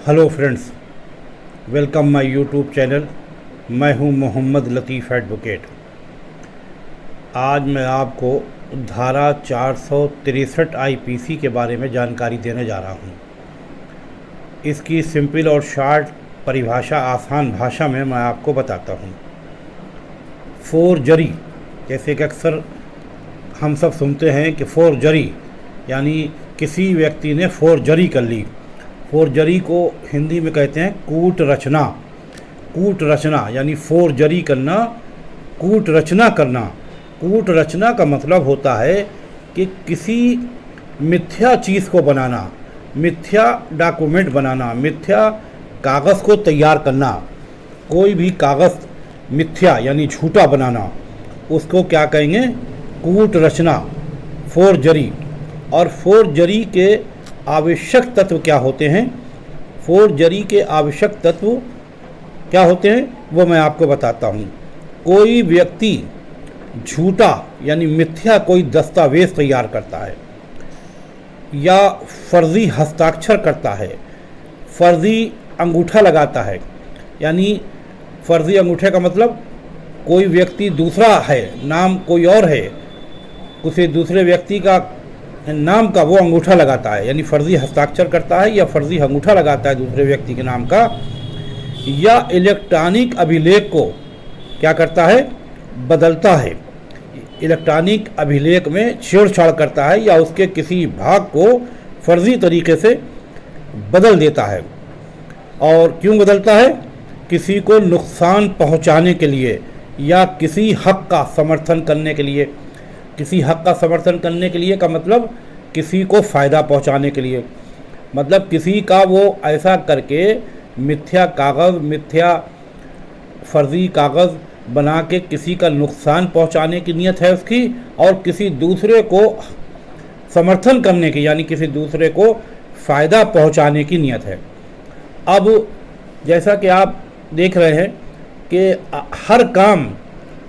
Hello friends, welcome my YouTube channel. मैं हूं मोहम्मद लतीफ़ advocate. आज मैं आपको धारा 463 आईपीसी के बारे में जानकारी देने जा रहा हूं। इसकी सिंपल और शार्ट परिभाषा आसान भाषा में मैं आपको बताता हूं। फोर्जरी, जैसे कि अक्सर हम सब सुनते हैं कि फोर्जरी यानी किसी व्यक्ति ने फोर्जरी कर ली। फोर्जरी को हिंदी में कहते हैं कूट रचना। कूट रचना यानी फोर्जरी करना, कूट रचना करना। कूट रचना का मतलब होता है कि किसी मिथ्या चीज़ को बनाना, मिथ्या डॉक्यूमेंट बनाना, मिथ्या कागज़ को तैयार करना। कोई भी कागज़ मिथ्या यानी झूठा बनाना, उसको क्या कहेंगे? कूट रचना, फोर्जरी। और फोर्जरी के आवश्यक तत्व क्या होते हैं? फोर्जरी के आवश्यक तत्व क्या होते हैं वो मैं आपको बताता हूँ। कोई व्यक्ति झूठा यानी मिथ्या कोई दस्तावेज तैयार करता है या फर्जी हस्ताक्षर करता है, फर्जी अंगूठा लगाता है। यानी फर्जी अंगूठे का मतलब कोई व्यक्ति दूसरा है, नाम कोई और है, किसी दूसरे व्यक्ति का नाम का वो अंगूठा लगाता है, यानी फर्जी हस्ताक्षर करता है या फर्जी अंगूठा लगाता है दूसरे व्यक्ति के नाम का। या इलेक्ट्रॉनिक अभिलेख को क्या करता है? बदलता है। इलेक्ट्रॉनिक अभिलेख में छेड़छाड़ करता है या उसके किसी भाग को फर्जी तरीके से बदल देता है। और क्यों बदलता है? किसी को नुकसान पहुंचाने के लिए या किसी हक का समर्थन करने के लिए। किसी हक का समर्थन करने के लिए का मतलब किसी को फ़ायदा पहुंचाने के लिए। मतलब किसी का वो ऐसा करके मिथ्या कागज़, मिथ्या फर्जी कागज़ बना के किसी का नुकसान पहुंचाने की नीयत है उसकी, और किसी दूसरे को समर्थन करने की यानी किसी दूसरे को फ़ायदा पहुंचाने की नीयत है। अब जैसा कि आप देख रहे हैं कि हर काम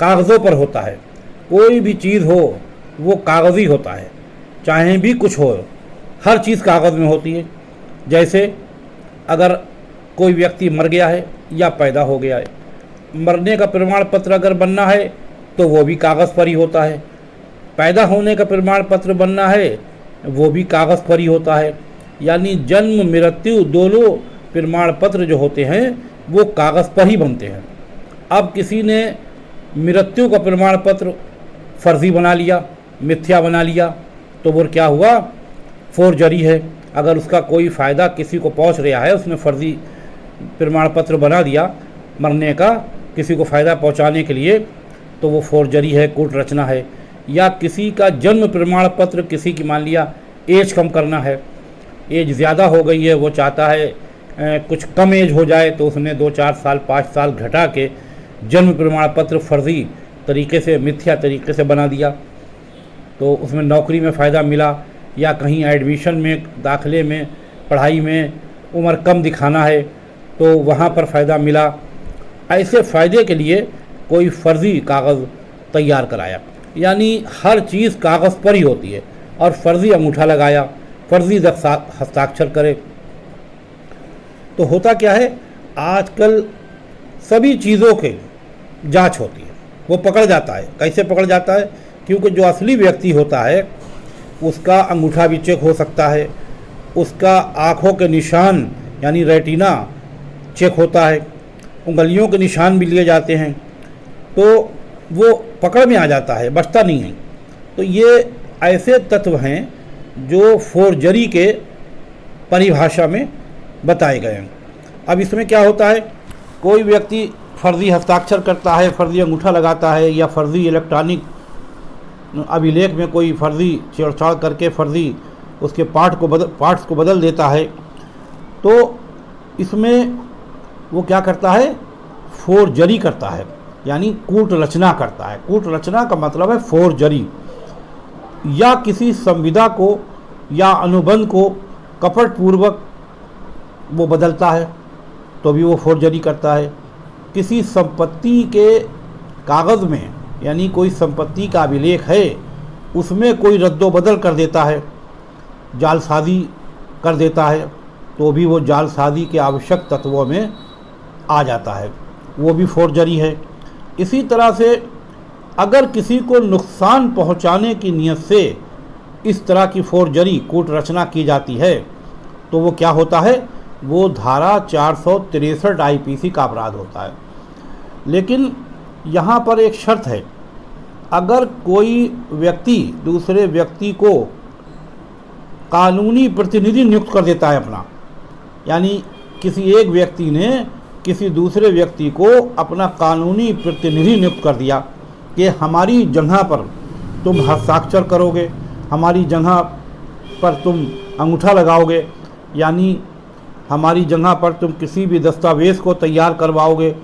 कागज़ों पर होता है। कोई भी चीज़ हो वो कागज़ी होता है, चाहे भी कुछ हो, हर चीज़ कागज़ में होती है। जैसे अगर कोई व्यक्ति मर गया है या पैदा हो गया है, मरने का प्रमाण पत्र अगर बनना है तो वो भी कागज़ पर ही होता है। पैदा होने का प्रमाण पत्र बनना है वो भी कागज़ पर ही होता है। यानी जन्म मृत्यु दोनों प्रमाण पत्र जो होते हैं वो कागज़ पर ही बनते हैं। अब किसी ने मृत्यु का प्रमाण पत्र फर्जी बना लिया, मिथ्या बना लिया, तो वो क्या हुआ? फोर्जरी है। अगर उसका कोई फ़ायदा किसी को पहुंच रहा है, उसने फर्जी प्रमाण पत्र बना दिया मरने का किसी को फ़ायदा पहुंचाने के लिए, तो वो फोर्जरी है, कूट रचना है। या किसी का जन्म प्रमाण पत्र, किसी की मान लिया एज कम करना है, एज ज़्यादा हो गई है, वो चाहता है कुछ कम एज हो जाए, तो उसने 2-4 साल 5 साल घटा के जन्म प्रमाण पत्र फर्जी तरीके से, मिथ्या तरीके से बना दिया, तो उसमें नौकरी में फ़ायदा मिला या कहीं एडमिशन में, दाखिले में, पढ़ाई में उम्र कम दिखाना है तो वहाँ पर फ़ायदा मिला। ऐसे फ़ायदे के लिए कोई फर्जी कागज़ तैयार कराया। यानी हर चीज़ कागज़ पर ही होती है। और फर्जी अंगूठा लगाया, फर्जी हस्ताक्षर करे, तो होता क्या है? आजकल सभी चीज़ों के जांच होती है, वो पकड़ जाता है। कैसे पकड़ जाता है? क्योंकि जो असली व्यक्ति होता है उसका अंगूठा भी चेक हो सकता है, उसका आँखों के निशान यानी रेटिना चेक होता है, उंगलियों के निशान भी लिए जाते हैं, तो वो पकड़ में आ जाता है, बचता नहीं है। तो ये ऐसे तत्व हैं जो फोर्जरी के परिभाषा में बताए गए हैं। अब इसमें क्या होता है? कोई व्यक्ति फर्जी हस्ताक्षर करता है, फर्जी अंगूठा लगाता है या फर्जी इलेक्ट्रॉनिक अभिलेख में कोई फर्जी छेड़छाड़ करके फर्जी उसके पार्ट्स को बदल देता है, तो इसमें वो क्या करता है? फोर्जरी करता है, यानी कूट रचना करता है। कूट रचना का मतलब है फोर्जरी। या किसी संविदा को या अनुबंध को कपटपूर्वक वो बदलता है तो भी वो फोर्जरी करता है। किसी संपत्ति के कागज़ में, यानी कोई संपत्ति का अभिलेख है, उसमें कोई रद्दोबदल कर देता है, जालसाजी कर देता है, तो भी वो जालसाजी के आवश्यक तत्वों में आ जाता है, वो भी फोर्जरी है। इसी तरह से अगर किसी को नुकसान पहुंचाने की नीयत से इस तरह की फोर्जरी कूट रचना की जाती है तो वो क्या होता है, वो धारा 463 आईपीसी का अपराध होता है। लेकिन यहाँ पर एक शर्त है, अगर कोई व्यक्ति दूसरे व्यक्ति को कानूनी प्रतिनिधि नियुक्त कर देता है अपना, यानी किसी एक व्यक्ति ने किसी दूसरे व्यक्ति को अपना कानूनी प्रतिनिधि नियुक्त कर दिया कि हमारी जगह पर तुम हस्ताक्षर करोगे, हमारी जगह पर तुम अंगूठा लगाओगे, यानी हमारी जगह पर तुम किसी भी दस्तावेज़ को तैयार करवाओगे,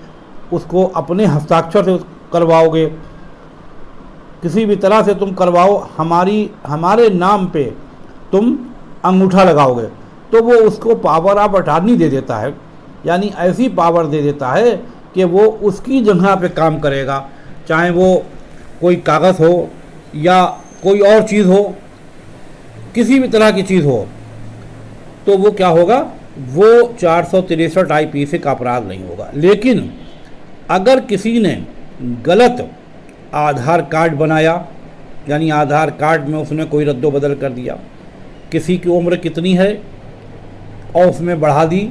उसको अपने हस्ताक्षर से करवाओगे, किसी भी तरह से तुम करवाओ, हमारे नाम पे तुम अंगूठा लगाओगे, तो वो उसको पावर ऑफ अटॉर्नी दे देता है, यानी ऐसी पावर दे देता है कि वो उसकी जगह पे काम करेगा, चाहे वो कोई कागज़ हो या कोई और चीज़ हो, किसी भी तरह की चीज़ हो, तो वो क्या होगा, वो 463 आईपीसी का अपराध नहीं होगा। लेकिन अगर किसी ने गलत आधार कार्ड बनाया, यानी आधार कार्ड में उसने कोई रद्दो बदल कर दिया, किसी की उम्र कितनी है और उसमें बढ़ा दी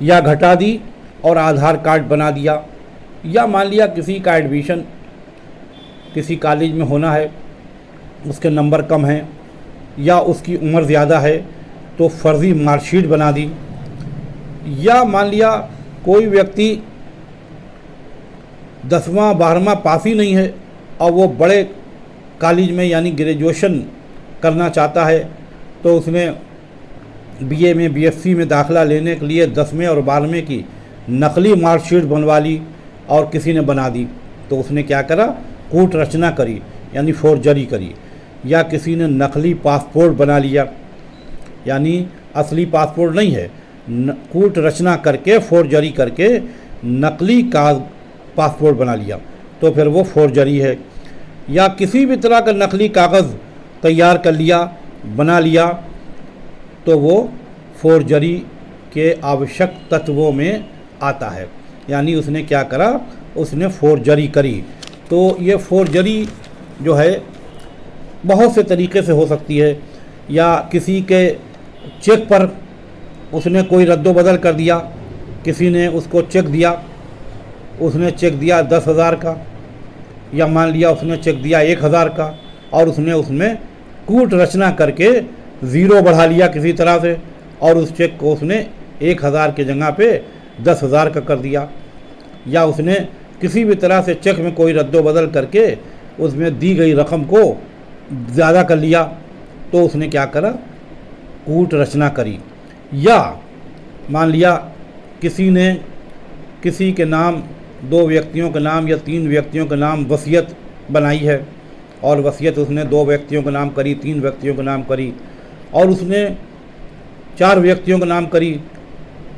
या घटा दी और आधार कार्ड बना दिया, या मान लिया किसी का एडमिशन किसी कॉलेज में होना है, उसके नंबर कम हैं या उसकी उम्र ज़्यादा है तो फर्जी मार्कशीट बना दी, या मान लिया कोई व्यक्ति 10वां 12वां पास ही नहीं है और वो बड़े कॉलेज में यानी ग्रेजुएशन करना चाहता है, तो उसने बीए में बीएससी में दाखिला लेने के लिए 10वें और 12वें की नकली मार्कशीट बनवा ली और किसी ने बना दी, तो उसने क्या करा, कूट रचना करी, यानी फोर्जरी करी। या किसी ने नकली पासपोर्ट बना लिया, यानी असली पासपोर्ट नहीं है, कूट रचना करके फोर्जरी करके नकली पासपोर्ट बना लिया, तो फिर वो फोर्जरी है। या किसी भी तरह का नकली कागज़ तैयार कर लिया, बना लिया, तो वो फोर्जरी के आवश्यक तत्वों में आता है, यानी उसने क्या करा, उसने फोर्जरी करी। तो ये फोर्जरी जो है बहुत से तरीके से हो सकती है, या किसी के चेक पर उसने कोई रद्दो बदल कर दिया, किसी ने उसको चेक दिया, उसने चेक दिया 10,000 का, या मान लिया उसने चेक दिया 1,000 का और उसने उसमें कूट रचना करके ज़ीरो बढ़ा लिया किसी तरह से, और उस चेक को उसने 1,000 की जगह पे 10,000 का कर दिया, या उसने किसी भी तरह से चेक में कोई रद्दो बदल करके उसमें दी गई रकम को ज़्यादा कर लिया, तो उसने क्या करा, कूट रचना करी। या मान लिया किसी ने किसी के नाम 2 व्यक्तियों के नाम या 3 व्यक्तियों के नाम वसीयत बनाई है, और वसीयत उसने 2 व्यक्तियों के नाम करी, 3 व्यक्तियों के नाम करी, और उसने 4 व्यक्तियों का नाम करी,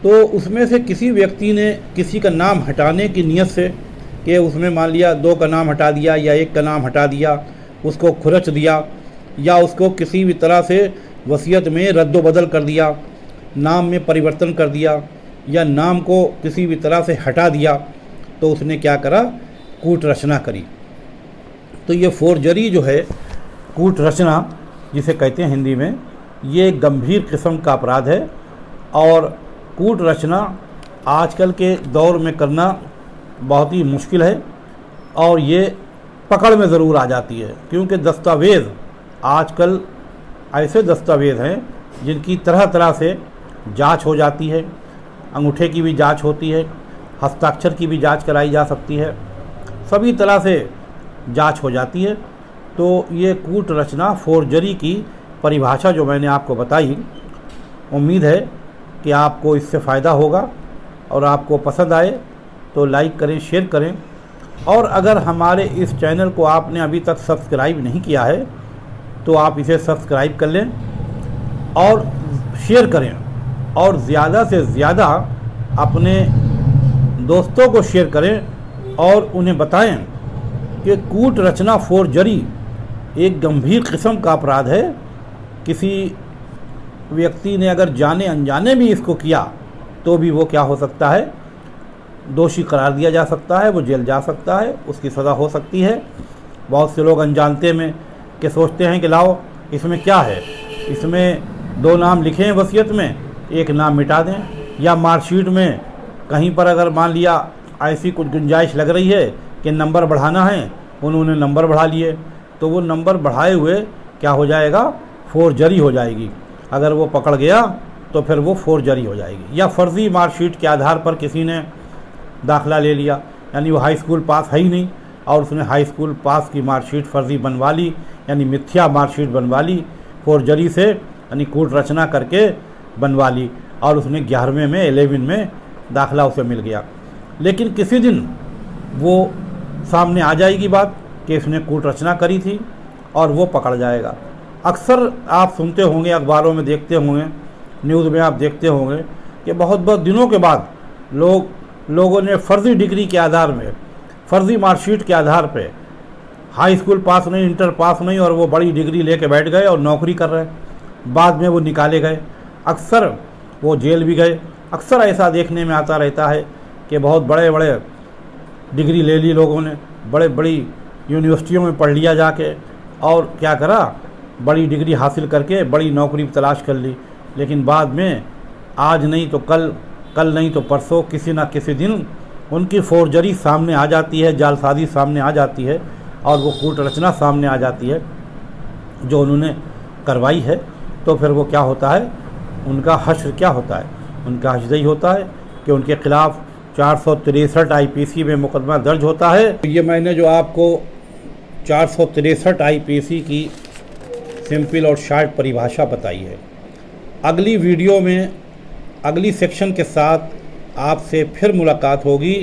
तो उसमें से किसी व्यक्ति ने किसी का नाम हटाने की नीयत से कि उसमें मान लिया 2 का नाम हटा दिया या 1 का नाम हटा दिया, उसको खुरच दिया, या उसको किसी भी तरह से वसीयत में रद्दो बदल कर दिया, नाम में परिवर्तन कर दिया, या नाम को किसी भी तरह से हटा दिया, तो उसने क्या करा, कूट रचना करी। तो ये फोर्जरी जो है, कूट रचना जिसे कहते हैं हिंदी में, ये गंभीर किस्म का अपराध है, और कूट रचना आजकल के दौर में करना बहुत ही मुश्किल है, और ये पकड़ में ज़रूर आ जाती है, क्योंकि दस्तावेज़ आजकल ऐसे दस्तावेज़ हैं जिनकी तरह तरह से जांच हो जाती है, अंगूठे की भी जांच होती है, हस्ताक्षर की भी जांच कराई जा सकती है, सभी तरह से जांच हो जाती है। तो ये कूट रचना फोर्जरी की परिभाषा जो मैंने आपको बताई, उम्मीद है कि आपको इससे फ़ायदा होगा, और आपको पसंद आए तो लाइक करें, शेयर करें, और अगर हमारे इस चैनल को आपने अभी तक सब्सक्राइब नहीं किया है तो आप इसे सब्सक्राइब कर लें और शेयर करें, और ज़्यादा से ज़्यादा अपने दोस्तों को शेयर करें और उन्हें बताएं कि कूट रचना फोर्जरी एक गंभीर किस्म का अपराध है। किसी व्यक्ति ने अगर जाने अनजाने भी इसको किया तो भी वो क्या हो सकता है, दोषी करार दिया जा सकता है, वो जेल जा सकता है, उसकी सज़ा हो सकती है। बहुत से लोग अनजानते में के सोचते हैं कि लाओ इसमें क्या है, इसमें 2 नाम लिखे हैं वसीयत में, एक नाम मिटा दें, या मार्कशीट में कहीं पर अगर मान लिया ऐसी कुछ गुंजाइश लग रही है कि नंबर बढ़ाना है, उन्होंने नंबर बढ़ा लिए, तो वो नंबर बढ़ाए हुए क्या हो जाएगा, फोर्जरी हो जाएगी। अगर वो पकड़ गया तो फिर वो फोर्जरी हो जाएगी। या फर्जी मार्कशीट के आधार पर किसी ने दाखिला ले लिया, यानी वो हाई स्कूल पास है ही नहीं और उसने हाई स्कूल पास की मार्कशीट फर्जी बनवा ली, यानी मिथ्या मार्कशीट बनवा ली, फोर्जरी से यानी कूट रचना करके बनवा ली, और उसने 11वें में 11 में दाखिला उसे मिल गया। लेकिन किसी दिन वो सामने आ जाएगी बात कि इसने कूट रचना करी थी और वो पकड़ जाएगा। अक्सर आप सुनते होंगे, अखबारों में देखते होंगे, न्यूज़ में आप देखते होंगे कि बहुत बहुत दिनों के बाद लोगों ने फर्जी डिग्री के आधार में, फर्जी मार्कशीट के आधार पे, हाई स्कूल पास नहीं, इंटर पास नहीं, और वो बड़ी डिग्री लेके बैठ गए और नौकरी कर रहे, बाद में वो निकाले गए, अक्सर वो जेल भी गए। अक्सर ऐसा देखने में आता रहता है कि बहुत बड़े बड़े डिग्री ले ली लोगों ने, बड़े बड़ी यूनिवर्सिटियों में पढ़ लिया जाके, और क्या करा, बड़ी डिग्री हासिल करके बड़ी नौकरी तलाश कर ली, लेकिन बाद में आज नहीं तो कल, कल नहीं तो परसों, किसी ना किसी दिन उनकी फोर्जरी सामने आ जाती है, जालसाजी सामने आ जाती है, और वो कूट रचना सामने आ जाती है जो उन्होंने करवाई है। तो फिर वो क्या होता है, उनका हश्र क्या होता है, उनका हश्र ही होता है कि उनके खिलाफ़ 463 IPC में मुकदमा दर्ज होता है। ये मैंने जो आपको 463 IPC की सिंपल और शार्ट परिभाषा बताई है। अगली वीडियो में अगली सेक्शन के साथ आपसे फिर मुलाकात होगी।